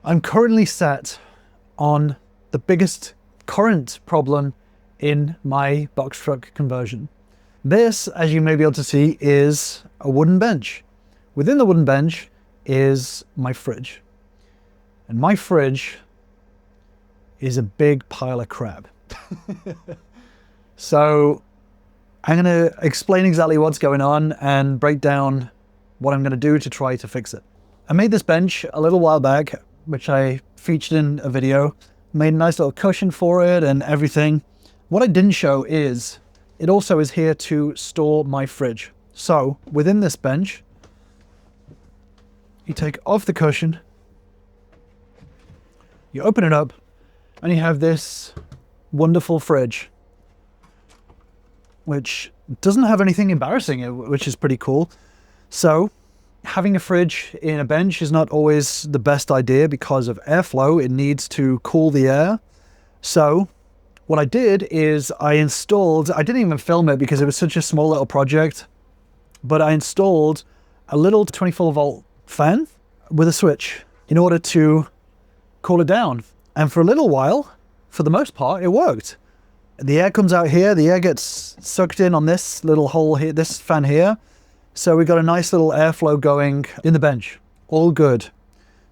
I'm currently sat on the biggest current problem in my box truck conversion. This, as you may be able to see, is a wooden bench. Within the wooden bench is my fridge. And my fridge is a big pile of crap. So I'm going to explain exactly what's going on and break down what I'm going to do to try to fix it. I made this bench a little while back, which I featured in a video. Made a nice little cushion for it and everything. What I didn't show is it also is here to store my fridge. So within this bench, you take off the cushion, you open it up, and you have this wonderful fridge, which doesn't have anything embarrassing, which is pretty cool. So having a fridge in a bench is not always the best idea because of airflow. It needs to cool the air. So what I did is I didn't even film it because it was such a small little project, but I installed a little 24-volt fan with a switch in order to cool it down. And for a little while, for the most part, it worked. The air comes out here, the air gets sucked in on this little hole here, this fan here. So we got a nice little airflow going in the bench. All good.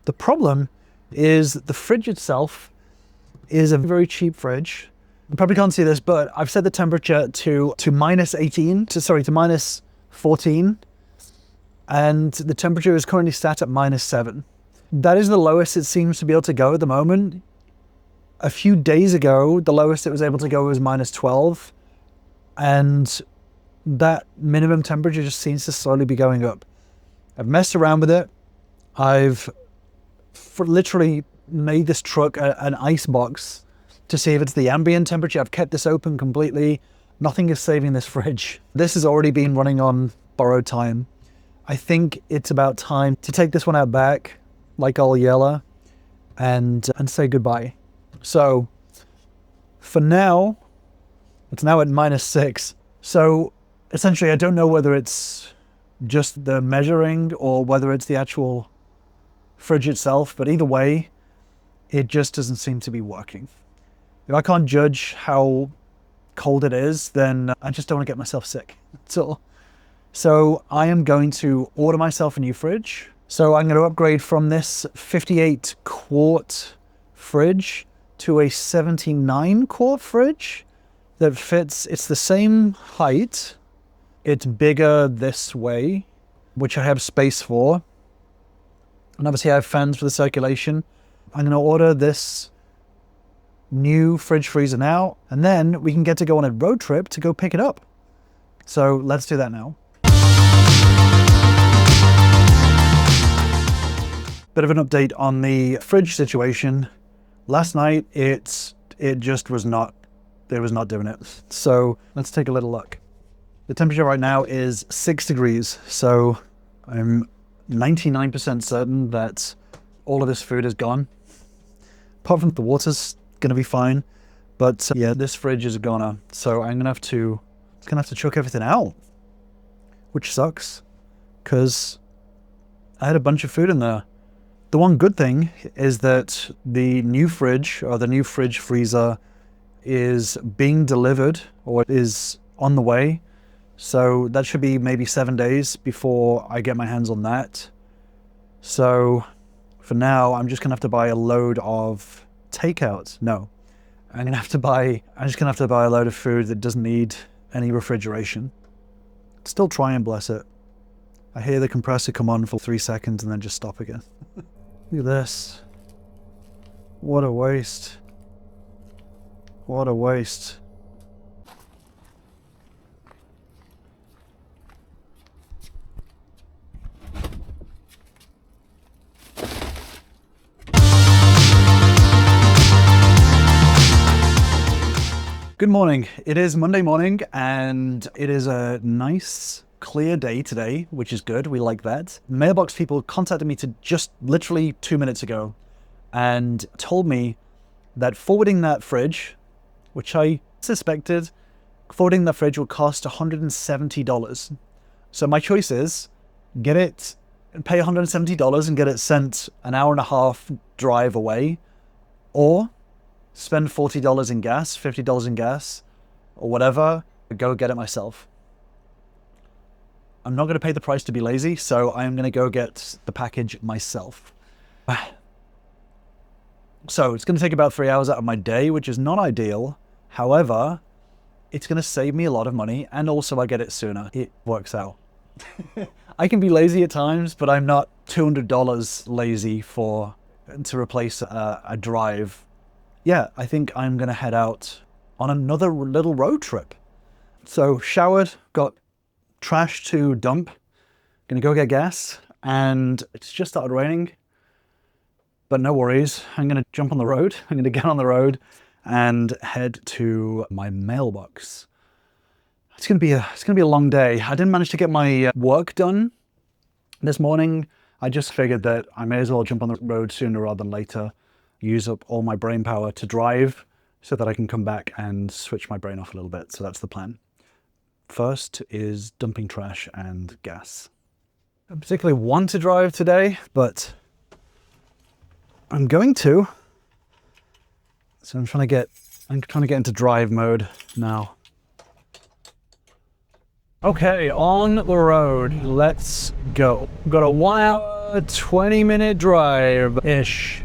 The problem is the fridge itself is a very cheap fridge. You probably can't see this, but I've set the temperature to minus 14. And the temperature is currently sat at -7. That is the lowest it seems to be able to go at the moment. A few days ago, the lowest it was able to go was -12. And that minimum temperature just seems to slowly be going up. I've messed around with it. I've literally made this truck an ice box to see if it's the ambient temperature. I've kept this open completely. Nothing is saving this fridge. This has already been running on borrowed time. I think it's about time to take this one out back, like all yellow, and say goodbye. So for now, it's now at -6. So essentially, I don't know whether it's just the measuring or whether it's the actual fridge itself, but either way, it just doesn't seem to be working. If I can't judge how cold it is, then I just don't want to get myself sick. That's all. So I am going to order myself a new fridge. So I'm going to upgrade from this 58 quart fridge to a 79 quart fridge that fits. It's the same height. It's bigger this way, which I have space for. And obviously I have fans for the circulation. I'm going to order this new fridge freezer now, and then we can get to go on a road trip to go pick it up. So let's do that now. Bit of an update on the fridge situation. Last night, it just was not doing it. So let's take a little look. The temperature right now is 6 degrees. So I'm 99% certain that all of this food is gone. Apart from the water's gonna be fine. But yeah, this fridge is a goner. So I'm gonna have to chuck everything out, which sucks because I had a bunch of food in there. The one good thing is that the new fridge or the new fridge freezer is being delivered or is on the way. So that should be maybe 7 days before I get my hands on that. So for now, I'm just gonna have to buy a load of takeout. No, I'm just gonna have to buy a load of food that doesn't need any refrigeration. Still try and bless it. I hear the compressor come on for 3 seconds and then just stop again. Look at this. What a waste. What a waste. Good morning. It is Monday morning and it is a nice clear day today, which is good. We like that. Mailbox people contacted me to just literally 2 minutes ago and told me that forwarding that fridge, which I suspected, forwarding that fridge will cost $170. So my choice is get it and pay $170 and get it sent an hour and a half drive away, or spend $40 in gas, $50 in gas, or whatever, go get it myself. I'm not going to pay the price to be lazy, so I'm going to go get the package myself. So it's going to take about 3 hours out of my day, which is not ideal. However, it's going to save me a lot of money, and also I get it sooner. It works out. I can be lazy at times, but I'm not $200 lazy to replace a drive. Yeah, I think I'm going to head out on another little road trip. So showered, got trash to dump, gonna go get gas, and it's just started raining, but no worries. I'm gonna jump on the road. I'm gonna get on the road and head to my mailbox. It's gonna be a long day. I didn't manage to get my work done this morning. I just figured that I may as well jump on the road sooner rather than later, use up all my brain power to drive so that I can come back and switch my brain off a little bit. So that's the plan. First is dumping trash and gas. I don't particularly want to drive today, but I'm going to. So I'm trying to get into drive mode now. Okay, on the road, let's go. We've got a 1 hour, 20-minute drive-ish.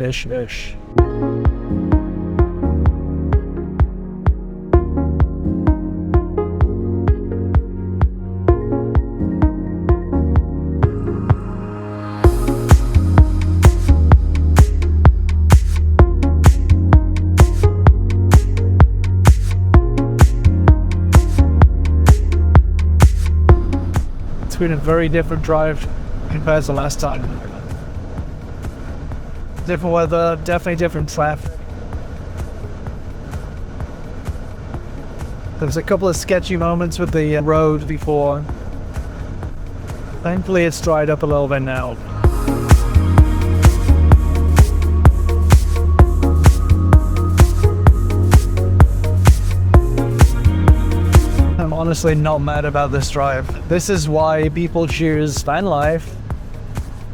Been a very different drive compared to last time. Different weather, definitely different traffic. There was a couple of sketchy moments with the road before. Thankfully it's dried up a little bit now. I'm honestly not mad about this drive. This is why people choose van life,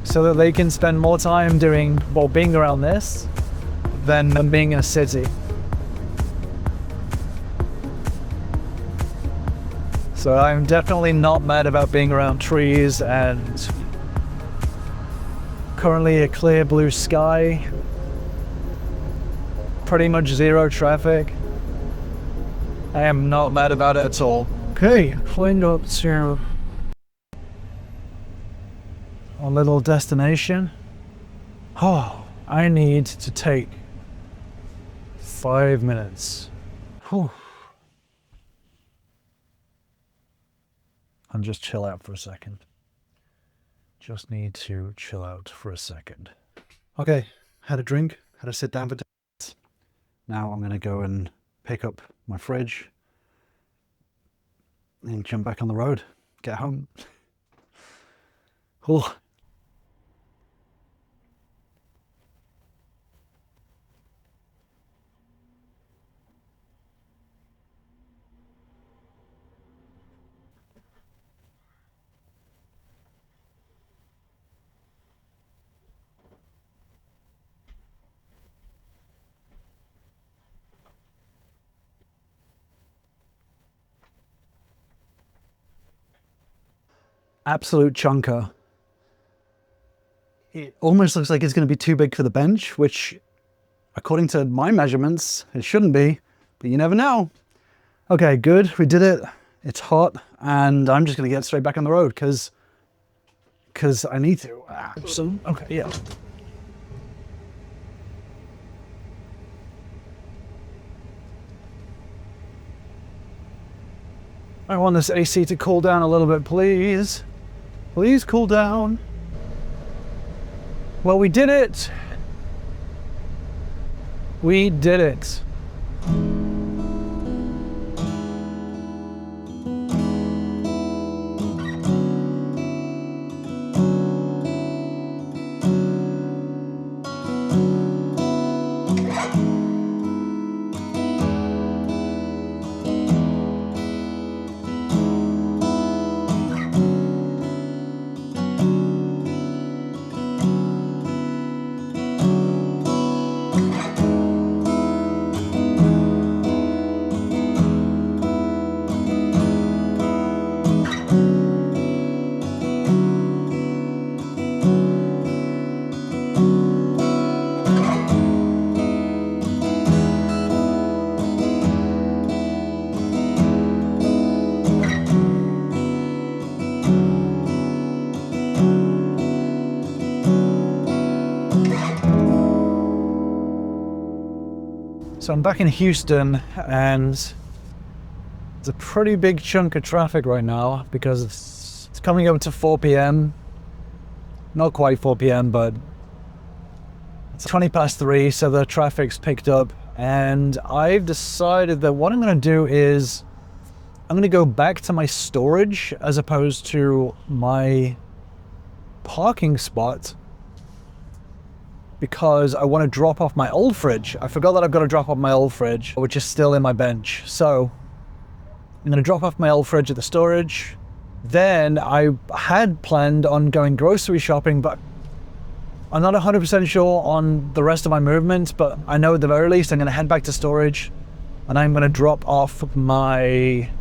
so that they can spend more time being around this than being in a city. So I'm definitely not mad about being around trees and currently a clear blue sky, pretty much zero traffic. I am not mad about it at all. Okay, cleaned up to our little destination. Oh, I need to take 5 minutes. Whew. And just chill out for a second. Just need to chill out for a second. Okay, had a drink, had to sit down for 10 minutes. Now I'm gonna go and pick up my fridge and jump back on the road, get home. Oh. Absolute chunker. It almost looks like it's going to be too big for the bench, which according to my measurements, it shouldn't be, but you never know. Okay, good, we did it. It's hot, and I'm just going to get straight back on the road because I need to. Okay, yeah. I want this AC to cool down a little bit, please. Please cool down. Well, we did it. We did it. So I'm back in Houston, and it's a pretty big chunk of traffic right now because it's coming up to 4 p.m. Not quite 4 p.m., but it's 20 past 3, so the traffic's picked up. And I've decided that what I'm going to do is I'm going to go back to my storage as opposed to my parking spot, because I want to drop off my old fridge. I forgot that I've got to drop off my old fridge, which is still in my bench. So I'm going to drop off my old fridge at the storage. Then I had planned on going grocery shopping, but I'm not 100% sure on the rest of my movements, but I know at the very least I'm going to head back to storage and I'm going to drop off my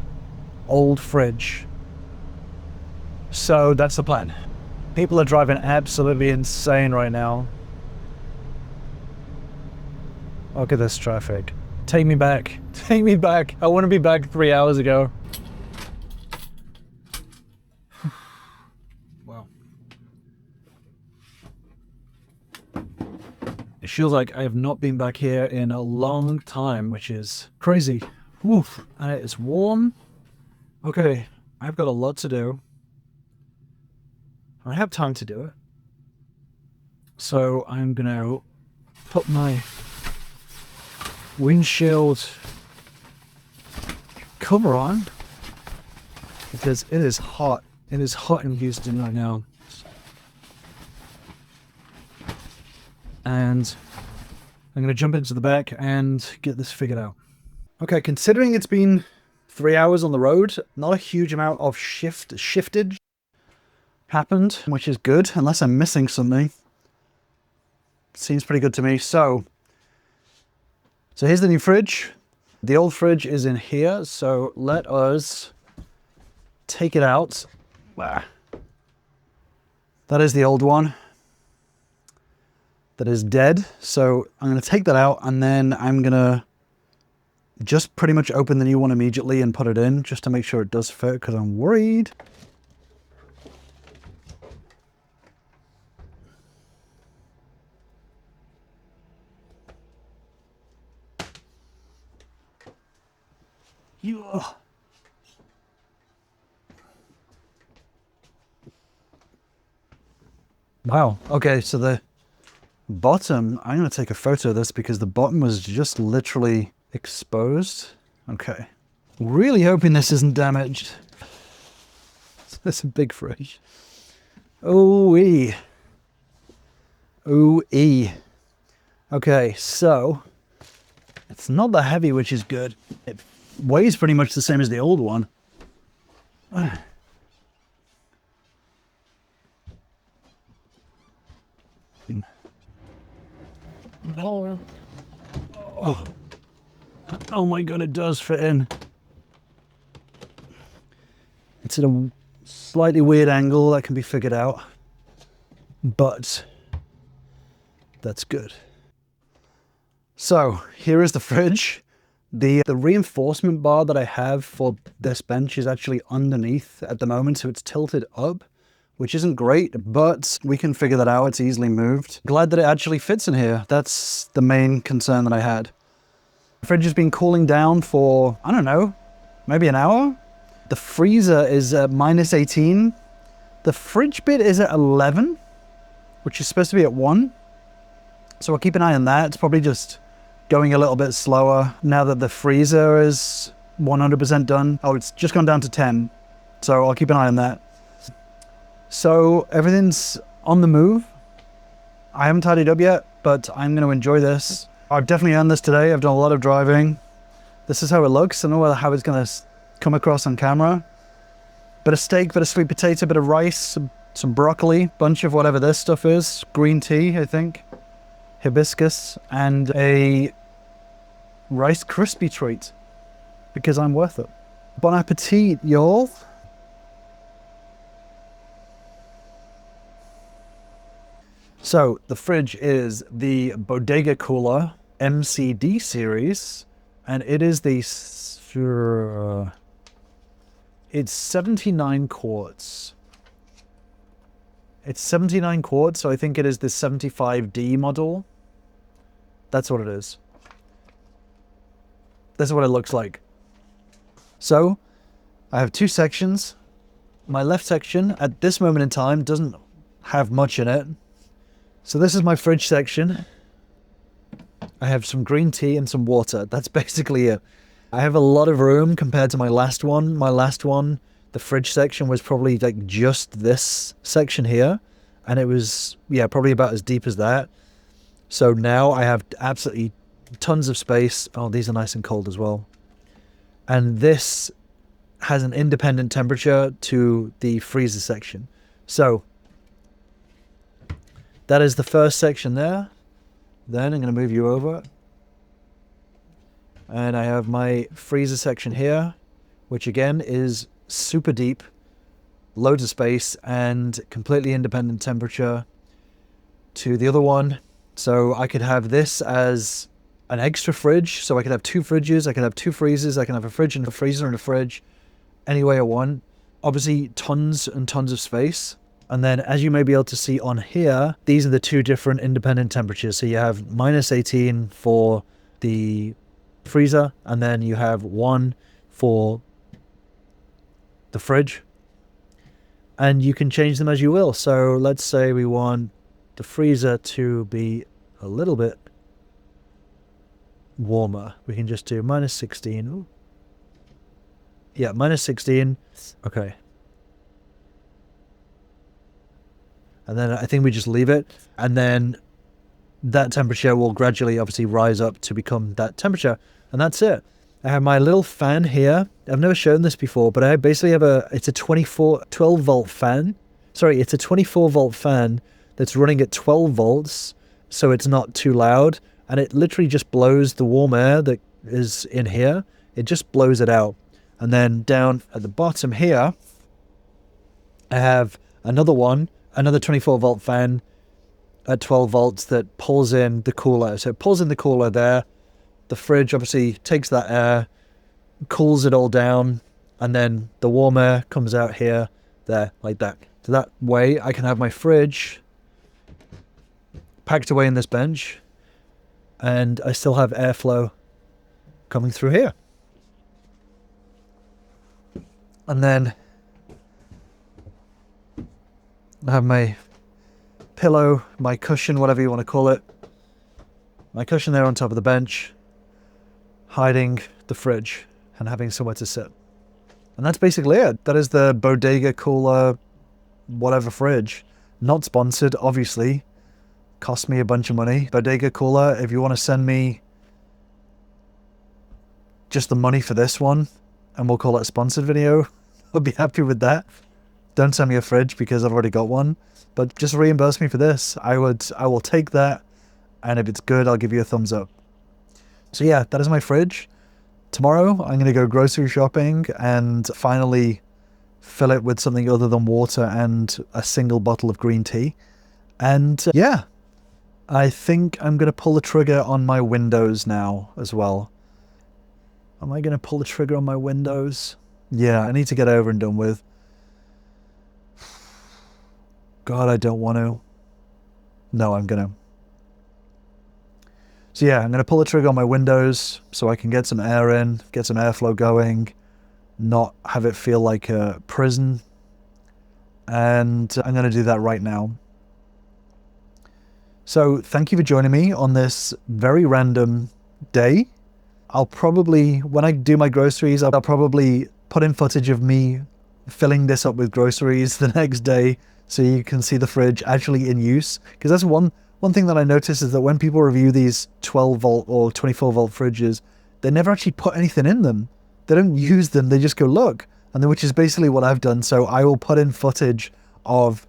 old fridge. So that's the plan. People are driving absolutely insane right now. Look at this traffic. Take me back. Take me back. I want to be back 3 hours ago. Wow. It feels like I have not been back here in a long time, which is crazy. Woof. And it's warm. Okay, I've got a lot to do. I have time to do it. So I'm gonna put my windshield cover on because it is hot. It is hot in Houston right now. And I'm going to jump into the back and get this figured out. Okay, considering it's been 3 hours on the road, not a huge amount of shifted happened, which is good, unless I'm missing something. Seems pretty good to me. So here's the new fridge. The old fridge is in here, so let us take it out. That is the old one. That is dead. So I'm going to take that out, and then I'm going to just pretty much open the new one immediately and put it in just to make sure it does fit, because I'm worried. Wow. Okay, so the bottom, I'm going to take a photo of this because the bottom was just literally exposed. Okay. Really hoping this isn't damaged. That's a big fridge. Ooh-wee. Ooh-ee. Okay, so it's not that heavy, which is good. It weighs pretty much the same as the old one. Oh my god, it does fit in. It's at a slightly weird angle that can be figured out, but that's good. So here is the fridge. The reinforcement bar that I have for this bench is actually underneath at the moment, so it's tilted up, which isn't great, but we can figure that out. It's easily moved. Glad that it actually fits in here. That's the main concern that I had. The fridge has been cooling down for, I don't know, maybe an hour. The freezer is at -18. The fridge bit is at 11, which is supposed to be at 1. So I'll keep an eye on that. It's probably just going a little bit slower now that the freezer is 100% done. Oh, it's just gone down to 10. So I'll keep an eye on that. So everything's on the move. I haven't tidied up yet, but I'm going to enjoy this. I've definitely earned this today. I've done a lot of driving. This is how it looks. I don't know how it's going to come across on camera. Bit of steak, bit of sweet potato, bit of rice, some broccoli, bunch of whatever this stuff is. Green tea, I think. Hibiscus, and a Rice Krispie treat. Because I'm worth it. Bon appetit, y'all. So the fridge is the Bodega Cooler MCD series, and it is the it's 79 quarts. It's 79 quarts, so I think it is the 75D model. That's what it is. This is what it looks like. So I have two sections. My left section at this moment in time doesn't have much in it. So this is my fridge section. I have some green tea and some water. That's basically it. I have a lot of room compared to my last one. My last one, the fridge section, was probably like just this section here. And it was, yeah, probably about as deep as that. So now I have absolutely tons of space. Oh, these are nice and cold as well. And this has an independent temperature to the freezer section. So that is the first section there. Then I'm going to move you over. And I have my freezer section here, which again is super deep, loads of space, and completely independent temperature to the other one. So I could have this as an extra fridge. So I could have two fridges, I could have two freezers, I can have a fridge and a freezer and a fridge any way I want. Obviously tons and tons of space. And then as you may be able to see on here, these are the two different independent temperatures. So you have -18 for the freezer, and then you have 1 for the fridge. And you can change them as you will. So let's say we want the freezer to be a little bit warmer. We can just do -16. Ooh. Yeah, -16. Okay. And then I think we just leave it. And then that temperature will gradually obviously rise up to become that temperature. And that's it. I have my little fan here. I've never shown this before, but I basically have it's a 12 volt fan. Sorry, it's a 24 volt fan that's running at 12 volts. So it's not too loud. And it literally just blows the warm air that is in here. It just blows it out. And then down at the bottom here, I have another 24 volt fan at 12 volts that pulls in the cooler. So it pulls in the cooler there. The fridge obviously takes that air, cools it all down, and then the warm air comes out here, there, like that. So that way I can have my fridge packed away in this bench, and I still have airflow coming through here. And then I have my pillow, my cushion, whatever you want to call it. My cushion there on top of the bench, hiding the fridge and having somewhere to sit. And that's basically it. That is the Bodega Cooler whatever fridge. Not sponsored, obviously. Cost me a bunch of money. Bodega Cooler, if you want to send me just the money for this one, and we'll call it a sponsored video, I'll be happy with that. Don't send me a fridge because I've already got one, but just reimburse me for this. I will take that, and if it's good, I'll give you a thumbs up. So yeah, that is my fridge. Tomorrow, I'm going to go grocery shopping and finally fill it with something other than water and a single bottle of green tea. And yeah, I think I'm going to pull the trigger on my windows now as well. Am I going to pull the trigger on my windows? Yeah, I need to get over and done with. God, I don't want to. No, I'm going to. So yeah, I'm going to pull the trigger on my windows so I can get some air in, get some airflow going, not have it feel like a prison. And I'm going to do that right now. So thank you for joining me on this very random day. I'll probably, when I do my groceries, I'll probably put in footage of me filling this up with groceries the next day so you can see the fridge actually in use. Because that's one thing that I noticed is that when people review these 12 volt or 24 volt fridges, they never actually put anything in them. They don't use them, they just go look. And then, which is basically what I've done. So I will put in footage of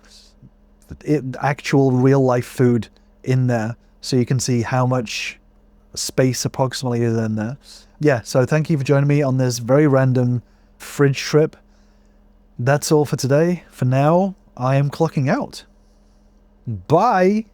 actual real life food in there so you can see how much space approximately is in there. Yeah, so thank you for joining me on this very random fridge trip. That's all for today. For now, I am clocking out. Bye!